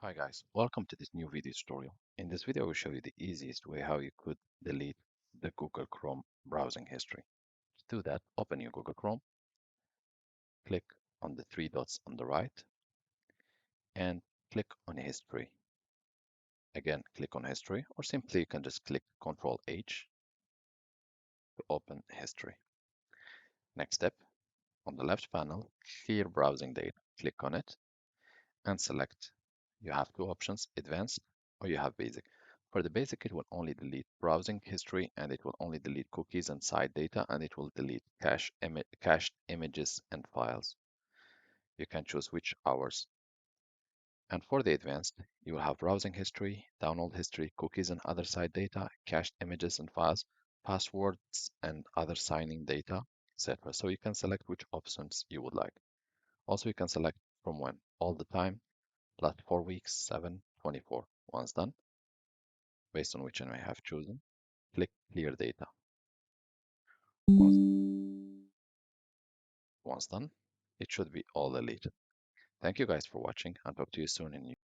Hi guys, welcome to this new video tutorial. In this video, I will show you the easiest way how you could delete the Google Chrome browsing history. To do that, open your Google Chrome, click on the three dots on the right, and click on History. Again, click on History, or simply you can just click Ctrl H to open History. Next step, on the left panel, Clear Browsing Data. Click on it and select. You have two options, Advanced or you have Basic. For the basic, it will only delete browsing history and it will only delete cookies and site data and it will delete cached images and files. You can choose which hours. And for the advanced, you will have browsing history, download history, cookies and other site data, cached images and files, passwords and other signing data, etc. So you can select which options you would like. Also, you can select from when, all the time, plus 4 weeks, 7, 24. Once done, based on which one I have chosen, click Clear Data. Once done, it should be all deleted. Thank you guys for watching and talk to you soon in